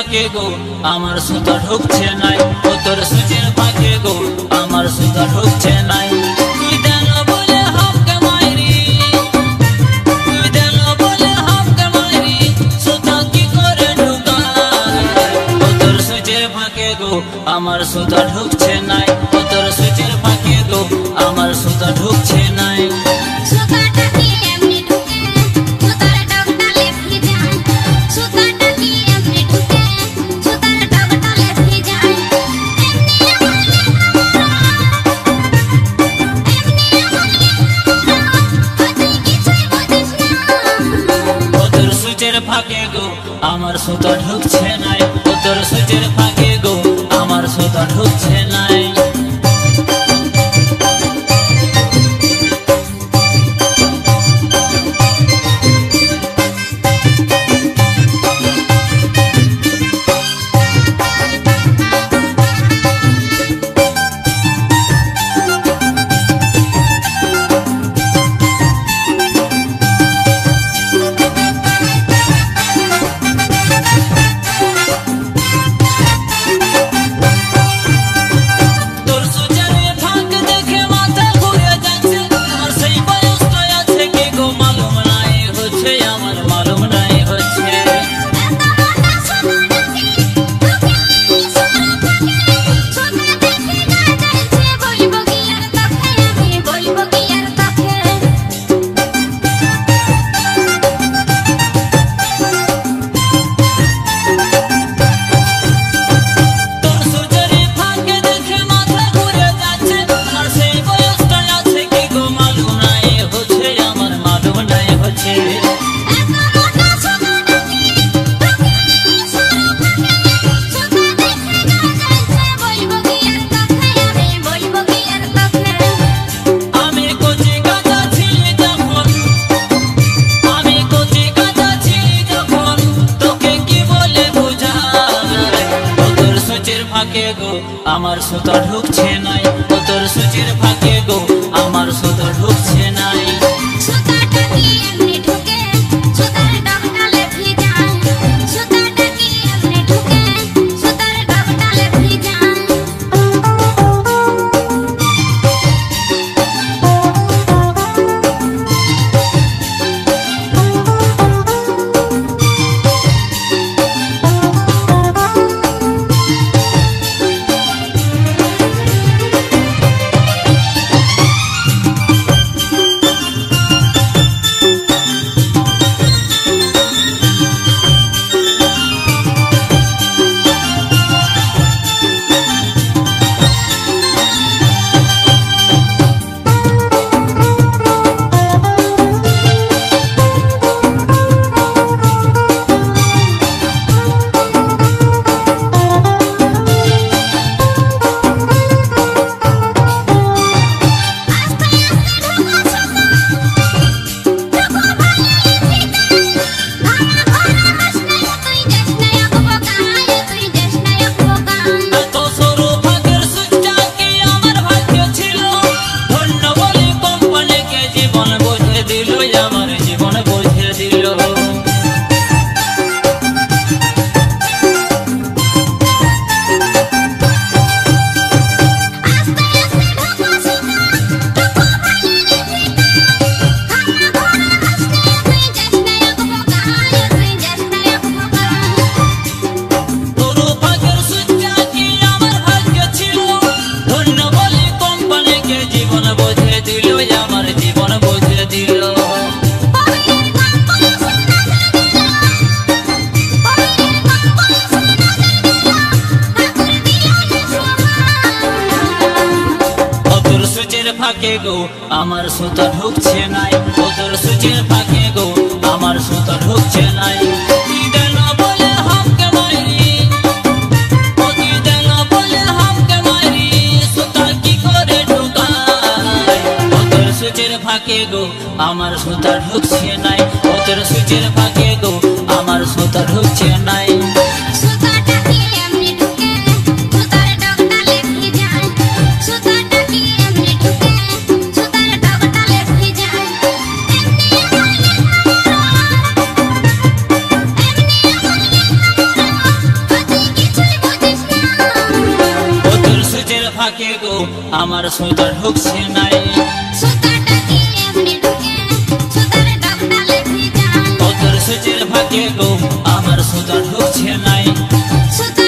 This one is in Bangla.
ফাঁকে গো আমার সুতা ঢুকছে নাই, ও তোর সুচের ফাঁকে গো আমার সুতা ঢুকছে নাই। তুই দেন বলে হামকে মাইরি, তুই দেন বলে হামকে মাইরি, সুতা কি করে ঢুকায়? ও তোর সুচের ফাঁকে গো আমার সুতা ঢুকছে নাই, ও তোর সুচের ফাঁকে গো আমার সুতা ঢুকছে নাই। ফাঁকে গো আমার সুতা ঢুকছে নাই, ও তোর সুচের ফাঁকে গো আমার সুতা ঢুকছে নাই। ফাঁকে গো আমার সুতা ঢুকছে নাই, ও তোর সুচের ফাঁকে গো আমার সুতা ঢুকছে নাই। সুতাটা কি এমনি ঢুকে, সুতার ডগডালে ভিজায়, সুতাটা কি এমনি ঢুকে, সুতার ডগডালে ভিজায়। ফাঁকে গো আমার সুতা ঢুকছে নাই, ও তোর সুচের ফাঁকে গো আমার সুতা ঢুকছে নাই। তুই দেন বলে হামকে মাইরি, ও তুই দেন বলে হামকে মাইরি, সুতা কি করে ঢুকায়? ও তোর সুচের ফাঁকে গো আমার সুতা ঢুকছে নাই, ও তোর সুচের ফাঁকে গো আমার সুতা ঢুকছে নাই। সুতাটা কি এমনি ঢুকে, সুতার ডগডালে ভিজায়, সুতাটা কি এমনি ঢুকে, সুতার ডগডালে ভিজায়। এমনি আমার সুতা ঢুকছে নাই। সুতাটা কি এমনি ঢোকে সুতার ডগডালে ভিজায় ও তোর সুচের ফাঁকে গো আমার সুতা ঢুকছে নাই। সুতা